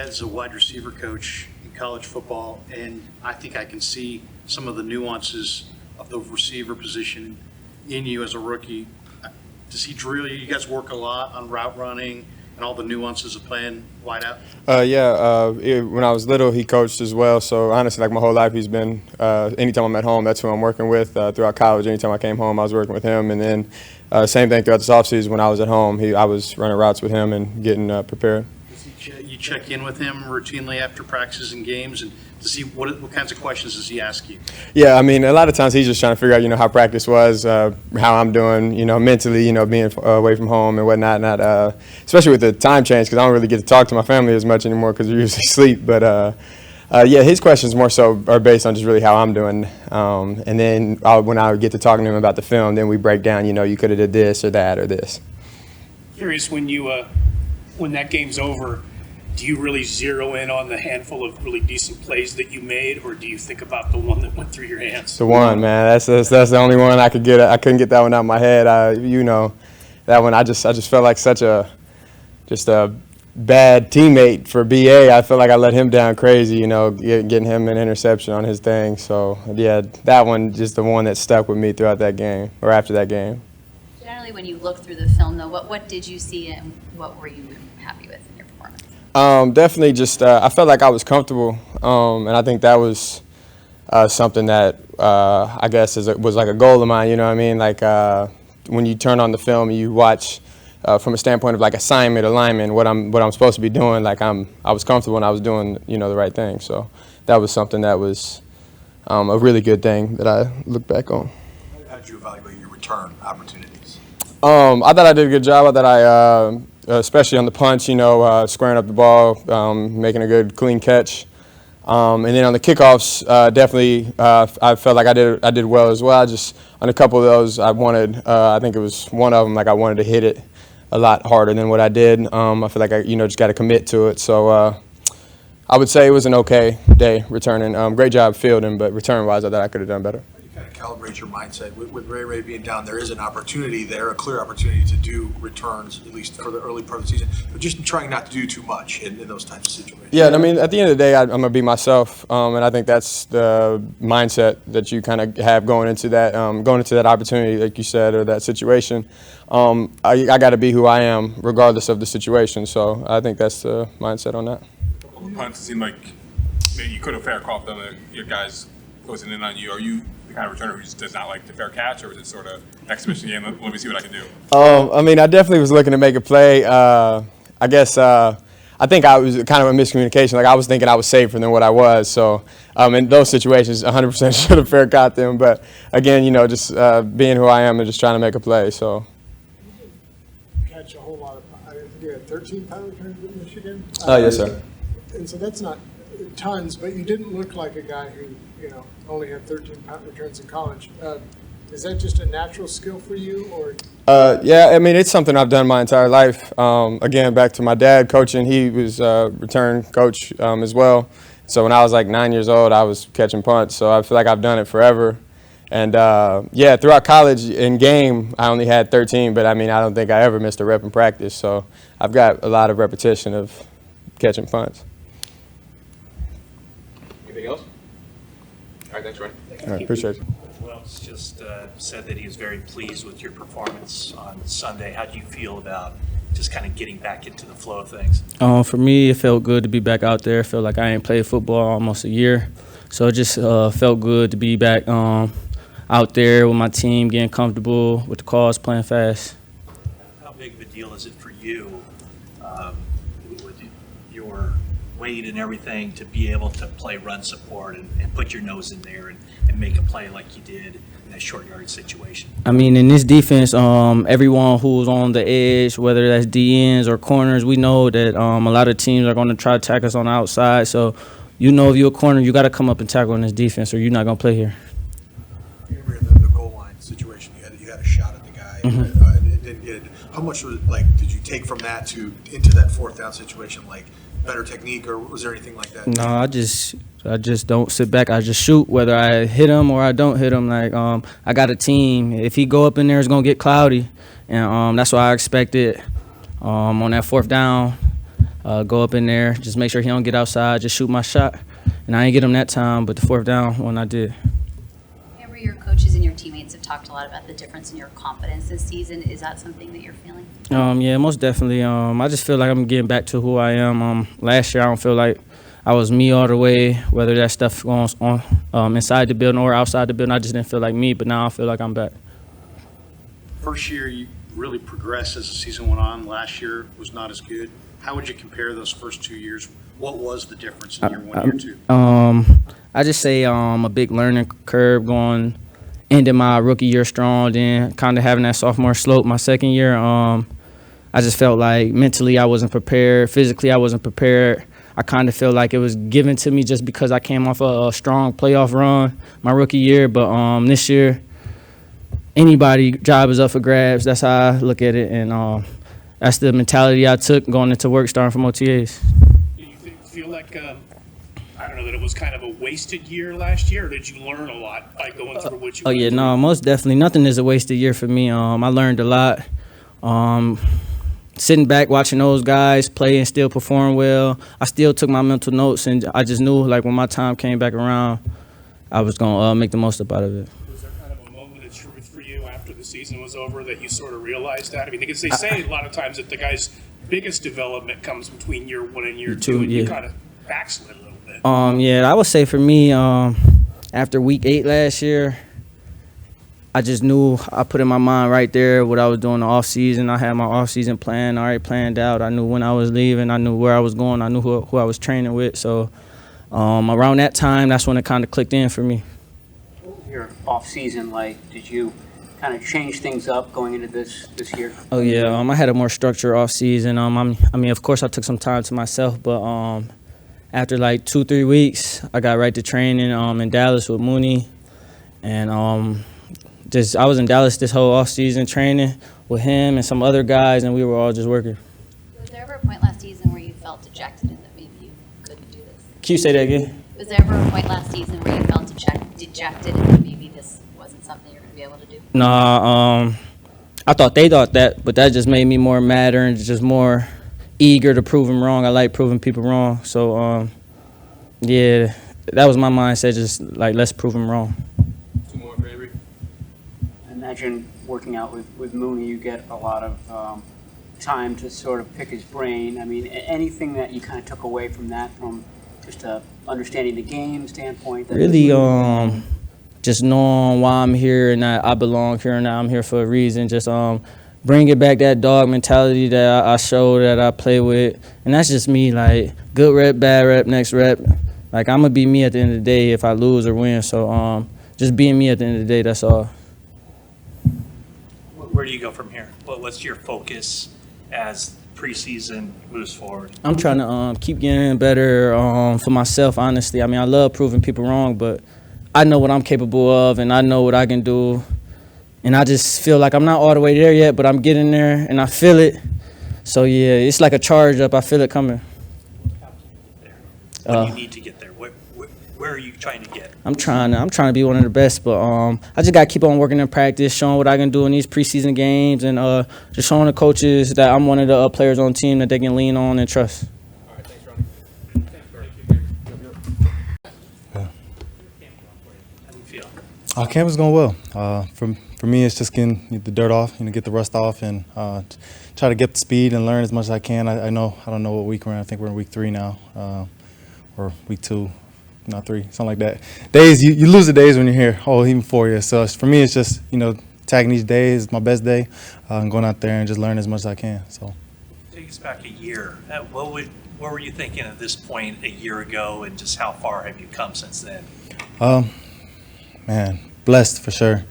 dad's a wide receiver coach in college football, and I think I can see some of the nuances of the receiver position in you as a rookie. Does he drill you? You guys work a lot on route running and all the nuances of playing wide out? When I was little, he coached as well. So honestly, like my whole life, he's been. Anytime I'm at home, that's who I'm working with. Throughout college, anytime I came home, I was working with him. And then same thing throughout this offseason when I was at home, I was running routes with him and getting prepared. You check in with him routinely after practices and games, and to see what kinds of questions does he ask you? Yeah, I mean, a lot of times he's just trying to figure out, how practice was, how I'm doing, mentally, being away from home and whatnot. Especially with the time change, because I don't really get to talk to my family as much anymore because they're usually asleep. But his questions more so are based on just really how I'm doing. And then when I would get to talking to him about the film, then we break down, you could have did this or that or this. Curious, when that game's over, do you really zero in on the handful of really decent plays that you made, or do you think about the one that went through your hands? The one, man. That's the only one I could get. I couldn't get that one out of my head. That one I just felt like such a bad teammate for BA. I felt like I let him down crazy, getting him an interception on his thing. So yeah, that one just the one that stuck with me throughout that game or after that game. Generally, when you look through the film, though, what did you see and what were you happy with in your performance? Definitely just I felt like I was comfortable, and I think that was something that I guess was like a goal of mine, you know what I mean? Like when you turn on the film and you watch from a standpoint of like assignment, alignment, what I'm supposed to be doing, like I was comfortable and I was doing, the right thing. So that was something that was a really good thing that I look back on. How did you evaluate your return opportunities? I thought I did a good job. I thought I especially on the punch, squaring up the ball, making a good clean catch. And then on the kickoffs, definitely I felt like I did well as well. Just on a couple of those, I think it was one of them, like I wanted to hit it a lot harder than what I did. I feel like I, just got to commit to it. So I would say it was an okay day returning. Great job fielding, but return-wise, I thought I could have done better. Kind of calibrate your mindset. With Ray being down, there is an opportunity there, a clear opportunity to do returns, at least for the early part of the season, but just trying not to do too much in those types of situations. Yeah, I mean, at the end of the day, I'm going to be myself, and I think that's the mindset that you kind of have going into that opportunity, like you said, or that situation. I got to be who I am regardless of the situation, so I think that's the mindset on that. A couple of punts, it seemed like maybe you could have fair caught them, your guys closing in on you. Are you the kind of returner who just does not like the fair catch, or is it sort of exhibition game? Let me see what I can do. I mean, I definitely was looking to make a play. I guess I think I was kind of a miscommunication. Like I was thinking I was safer than what I was. So in those situations, 100% should have fair caught them. But again, just being who I am and just trying to make a play. So. Catch a whole lot of. I think you had 13 punt returns in Michigan. Yes, sir. And so that's not tons, but you didn't look like a guy who only had 13 punt returns in college. Is that just a natural skill for you, or? Yeah, I mean, it's something I've done my entire life. Again, back to my dad coaching, he was a return coach as well. So when I was like 9 years old, I was catching punts. So I feel like I've done it forever. And throughout college in game, I only had 13, but I mean, I don't think I ever missed a rep in practice. So I've got a lot of repetition of catching punts. Anything else? All right, thanks, Ronnie. All right, appreciate it. Wells just said that he was very pleased with your performance on Sunday. How do you feel about just kind of getting back into the flow of things? For me, it felt good to be back out there. I felt like I ain't played football almost a year. So it just felt good to be back out there with my team, getting comfortable with the calls, playing fast. How big of a deal is it for you with your weight and everything to be able to play run support and put your nose in there and make a play like you did in that short yard situation? I mean, in this defense, everyone who's on the edge, whether that's DNs or corners, we know that a lot of teams are going to try to attack us on the outside. So, if you're a corner, you got to come up and tackle in this defense, or you're not going to play here. The goal line situation, you had a shot at the guy, and it didn't get it. How much did you take from that into that fourth down situation? Like better technique, or was there anything like that? No, I just don't sit back. I just shoot, whether I hit him or I don't hit him. Like I got a team. If he go up in there, it's gonna get cloudy, and that's what I expected on that fourth down. go up in there, just make sure he don't get outside, just shoot my shot. And I didn't get him that time, but the fourth down one I did. Ambry, your coaches and your teammates have talked a lot about the difference in your confidence this season. Is that something that you're feeling? Yeah, most definitely. I just feel like I'm getting back to who I am. Last year, I don't feel like I was me all the way, whether that stuff goes on inside the building or outside the building. I just didn't feel like me, but now I feel like I'm back. First year, you really progressed as the season went on. Last year was not as good. How would you compare those first 2 years? What was the difference in year one, year two? I just say a big learning curve ending my rookie year strong, then kind of having that sophomore slope my second year. I just felt like mentally I wasn't prepared, physically I wasn't prepared. I kind of feel like it was given to me just because I came off a strong playoff run my rookie year, but this year anybody job is up for grabs. That's how I look at it, and that's the mentality I took going into work starting from OTAs. Do you feel like, I don't know, that it was kind of a wasted year last year, or did you learn a lot by going through what you Oh, went yeah, through? no, most definitely. Nothing is a wasted year for me. I learned a lot. Sitting back, watching those guys play and still perform well, I still took my mental notes, and I just knew, like, when my time came back around, I was going to make the most out of it. Was there kind of a moment of truth for you after the season was over that you sort of realized that? I mean, because they say a lot of times that the guy's biggest development comes between year one and year two, and you kind of backslid a little bit. Yeah, I would say for me, after week 8 last year, I just knew I put in my mind right there what I was doing in the offseason. I had my offseason plan already planned out. I knew when I was leaving. I knew where I was going. I knew who I was training with. So around that time, that's when it kind of clicked in for me. Your off-season, like, did you kind of change things up going into this year? Oh, yeah. I had a more structured off-season. I mean, of course, I took some time to myself, but after like 2-3 weeks, I got right to training in Dallas with Mooney, and I was in Dallas this whole off-season training with him and some other guys, and we were all just working. Was there ever a point last season where you felt dejected and that maybe you couldn't do this? Can you say that again? Was there ever a point last season where you felt dejected and that maybe this wasn't something you're going to be able to do? Nah, I thought they thought that, but that just made me more madder and just more eager to prove them wrong. I like proving people wrong. So, yeah, that was my mindset, just like, let's prove them wrong. Two more for Ambry. I imagine working out with Mooney, you get a lot of time to sort of pick his brain. I mean, anything that you kind of took away from that, from just understanding the game standpoint? Really, just knowing why I'm here and that I belong here and that I'm here for a reason. Just bringing back that dog mentality that I showed, that I play with. And that's just me, like, good rep, bad rep, next rep. Like, I'm going to be me at the end of the day if I lose or win. So just being me at the end of the day, that's all. Where do you go from here? What's your focus as preseason moves forward? I'm trying to keep getting better for myself, honestly. I mean, I love proving people wrong, but I know what I'm capable of, and I know what I can do. And I just feel like I'm not all the way there yet, but I'm getting there, and I feel it. So, yeah, it's like a charge up. I feel it coming. What do you need to get there? Where are you trying to get? I'm trying to be one of the best, but I just got to keep on working in practice, showing what I can do in these preseason games, and just showing the coaches that I'm one of the players on the team that they can lean on and trust. All right, thanks, Ronnie. How do you feel? Camp is going well. For me, it's just getting the dirt off, get the rust off, and try to get the speed and learn as much as I can. I don't know what week we're in. I think we're in week 3 now, or week 2, not 3, something like that. Days you lose the days when you're here. Oh, even 4 years. So for me, it's just tagging each day is my best day, and going out there and just learn as much as I can. So Take us back a year. What were you thinking at this point a year ago, and just how far have you come since then? Man, blessed for sure.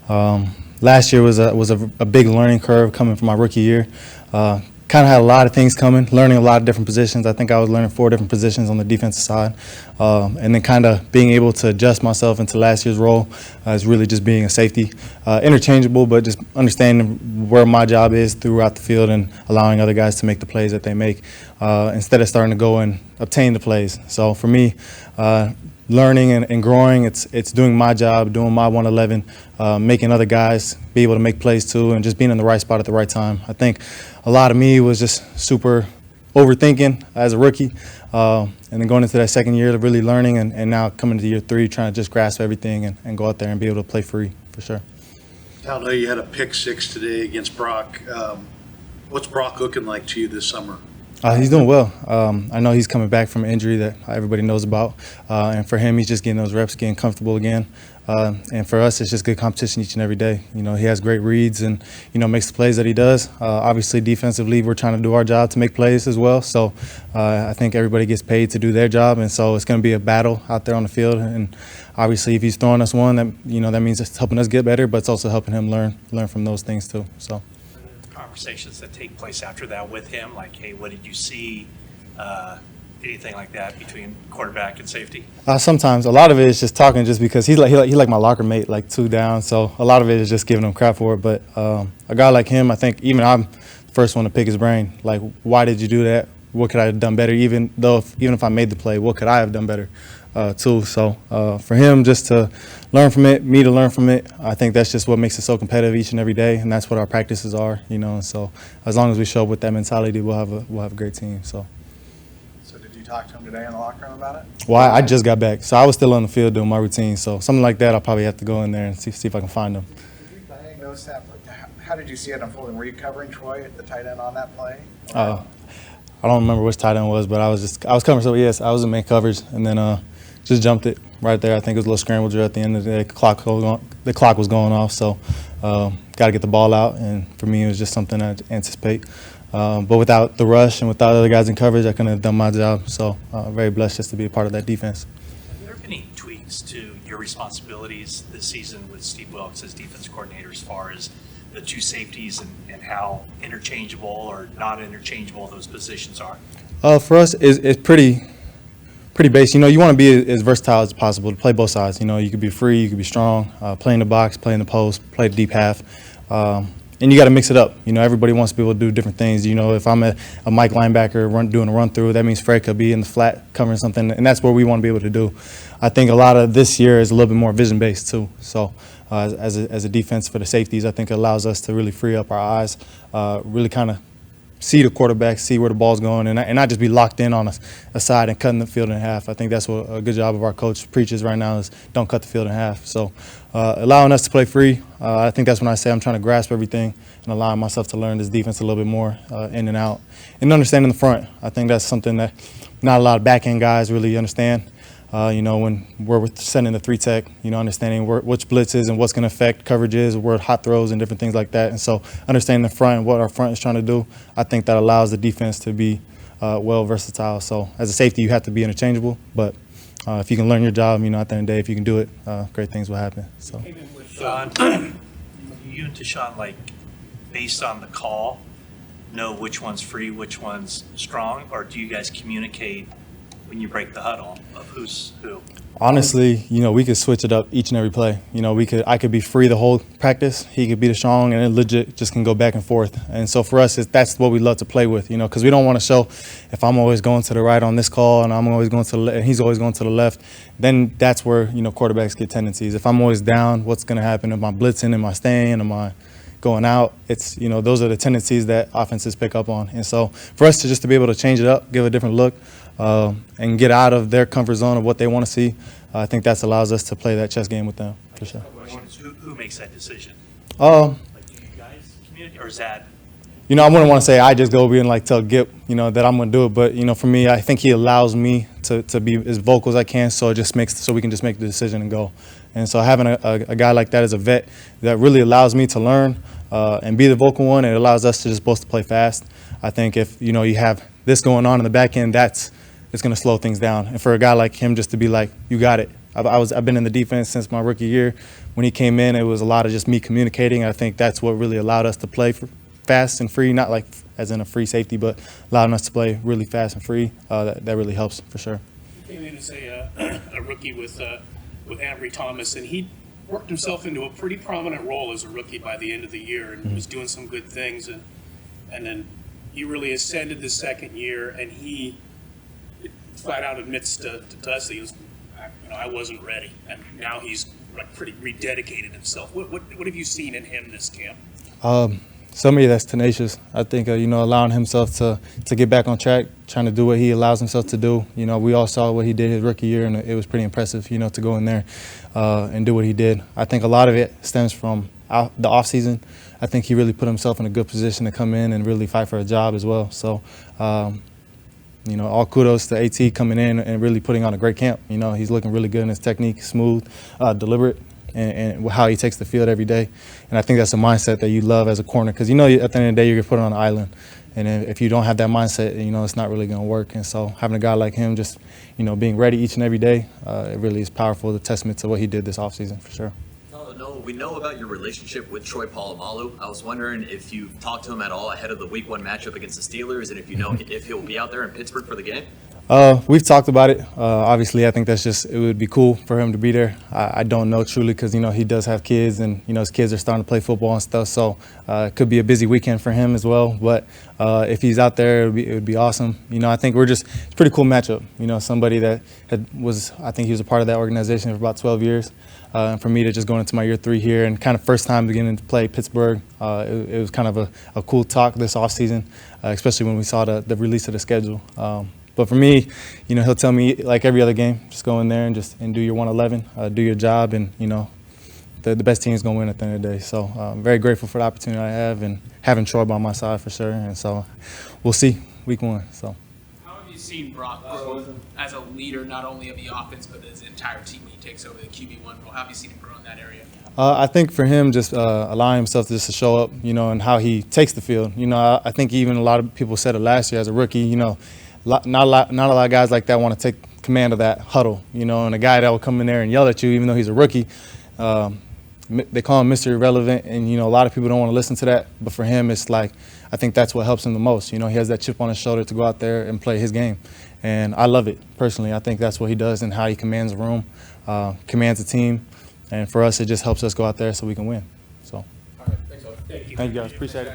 Last year was a big learning curve coming from my rookie year. Kind of had a lot of things coming, learning a lot of different positions. I think I was learning 4 different positions on the defensive side. And then kind of being able to adjust myself into last year's role is really just being a safety. Interchangeable, but just understanding where my job is throughout the field and allowing other guys to make the plays that they make instead of starting to go and obtain the plays. So for me, learning and growing, it's doing my job, doing my 111, making other guys be able to make plays too, and just being in the right spot at the right time. I think a lot of me was just super overthinking as a rookie, and then going into that second year, really learning, and now coming to year 3, trying to just grasp everything and go out there and be able to play free for sure. I know you had a pick 6 today against Brock. What's Brock looking like to you this summer? He's doing well. I know he's coming back from an injury that everybody knows about, and for him, he's just getting those reps, getting comfortable again. And for us, it's just good competition each and every day. You know, he has great reads and, you know, makes the plays that he does. Obviously, defensively, we're trying to do our job to make plays as well. So I think everybody gets paid to do their job, and so it's going to be a battle out there on the field. And obviously, if he's throwing us one, that, you know, that means it's helping us get better, but it's also helping him learn from those things too. So. Conversations that take place after that with him, like, hey, what did you see? Anything like that between quarterback and safety? Sometimes. A lot of it is just talking, just because he's like my locker mate, like 2 down. So a lot of it is just giving him crap for it. But a guy like him, I think even I'm the first one to pick his brain. Like, why did you do that? What could I have done better? Even if I made the play, what could I have done better too? So for him just to learn from it, me to learn from it, I think that's just what makes it so competitive each and every day, and that's what our practices are, you know. And so as long as we show up with that mentality, we'll have a great team. So did you talk to him today in the locker room about it? Well, I just got back, so I was still on the field doing my routine. So something like that, I'll probably have to go in there and see if I can find him. Did you diagnose that? How did you see it unfolding? Were you covering Troy at the tight end on that play? I don't remember which tight end was, but I was covering. So yes, I was in main coverage, and then just jumped it right there. I think it was a little scramble drill at the end of the day. The clock was going off, so got to get the ball out. And for me, it was just something I anticipate. But without the rush and without other guys in coverage, I couldn't have done my job. So very blessed just to be a part of that defense. Have there been any tweaks to your responsibilities this season with Steve Wilkes as defense coordinator, as far as the 2 safeties and how interchangeable or not interchangeable those positions are? For us, it's pretty basic. You know, you want to be as versatile as possible to play both sides. You know, you could be free, you could be strong, play in the box, play in the post, play the deep half. And you got to mix it up. You know, everybody wants to be able to do different things. You know, if I'm a Mike linebacker doing a run through, that means Fred could be in the flat covering something, and that's what we want to be able to do. I think a lot of this year is a little bit more vision based too. So as a defense for the safeties, I think it allows us to really free up our eyes, really kind of see the quarterback, see where the ball's going, and not just be locked in on a side and cutting the field in half. I think that's what a good job of our coach preaches right now, is don't cut the field in half. So allowing us to play free, I think that's when I say I'm trying to grasp everything and allowing myself to learn this defense a little bit more in and out. And understanding the front, I think that's something that not a lot of back-end guys really understand. You know, when we're sending the 3-tech, you know, understanding which blitzes and what's going to affect coverages, where hot throws and different things like that. And so understanding the front and what our front is trying to do, I think that allows the defense to be well versatile. So as a safety, you have to be interchangeable. But if you can learn your job, you know, at the end of the day, if you can do it, great things will happen. So. Sean, you and Tashawn, like, based on the call, know which one's free, which one's strong, or do you guys communicate when you break the huddle of who's who? Honestly, you know, we could switch it up each and every play. You know, I could be free the whole practice. He could be the strong, and it legit just can go back and forth. And so for us, that's what we love to play with, you know, because we don't want to show if I'm always going to the right on this call and I'm always going to the left and he's always going to the left, then that's where, you know, quarterbacks get tendencies. If I'm always down, what's going to happen? Am I blitzing? Am I staying? Am I going out? It's, you know, those are the tendencies that offenses pick up on. And so for us to be able to change it up, give a different look, and get out of their comfort zone of what they want to see, I think that allows us to play that chess game with them, for sure. Who makes that decision? Like, do you guys communicate, or is that? You know, I wouldn't want to say I just go over and like tell Gip, you know, that I'm going to do it. But, you know, for me, I think he allows me to be as vocal as I can, so we can just make the decision and go. And so having a guy like that as a vet that really allows me to learn and be the vocal one, it allows us to just both to play fast. I think if, you know, you have this going on in the back end, it's going to slow things down. And for a guy like him just to be like, you got it. I've been in the defense since my rookie year. When he came in, it was a lot of just me communicating. I think that's what really allowed us to play fast and free, not like as in a free safety, but allowing us to play really fast and free. That really helps for sure. You came in as a rookie with Ambry Thomas, and he worked himself into a pretty prominent role as a rookie by the end of the year, and was doing some good things. And then he really ascended the second year, and he flat out admits to us that he was, I wasn't ready, and now he's like pretty rededicated himself. What have you seen in him this camp? somebody that's tenacious. I think, allowing himself to get back on track, trying to do what he allows himself to do. We all saw what he did his rookie year, and it was pretty impressive, to go in there and do what he did. I think a lot of it stems from the offseason. I think he really put himself in a good position to come in and really fight for a job as well. So, all kudos to AT coming in and really putting on a great camp. He's looking really good in his technique, smooth, deliberate, and how he takes the field every day. And I think that's a mindset that you love as a corner because, at the end of the day, you're put on an island. And if you don't have that mindset, it's not really going to work. And so having a guy like him just, being ready each and every day, it really is powerful, the testament to what he did this offseason for sure. Talanoa, we know about your relationship with Troy Polamalu. I was wondering if you've talked to him at all ahead of the Week 1 matchup against the Steelers, and if you know if he'll be out there in Pittsburgh for the game. We've talked about it. Obviously, I think it would be cool for him to be there. I don't know truly because, he does have kids and, his kids are starting to play football and stuff. So it could be a busy weekend for him as well. But if he's out there, it would be awesome. I think it's a pretty cool matchup. Somebody that I think he was a part of that organization for about 12 years. And for me to just go into my year 3 here and kind of first time beginning to play Pittsburgh, it was kind of a cool talk this offseason, especially when we saw the release of the schedule. But for me, he'll tell me like every other game, just go in there and do your 111, do your job, and the best team is going to win at the end of the day. So I'm very grateful for the opportunity I have and having Troy by my side for sure. And so we'll see Week 1. So. How have you seen Brock grow as a leader, not only of the offense but as an entire team when he takes over the QB1 role? How have you seen him grow in that area? I think for him, just allowing himself just to show up, and how he takes the field. I think even a lot of people said it last year as a rookie. Not a lot of guys like that want to take command of that huddle, and a guy that will come in there and yell at you even though he's a rookie. They call him Mr. Irrelevant, and, a lot of people don't want to listen to that. But for him, it's like, I think that's what helps him the most. He has that chip on his shoulder to go out there and play his game. And I love it, personally. I think that's what he does and how he commands the room, commands the team. And for us, it just helps us go out there so we can win. So, all right, thanks, thank you guys. Appreciate it.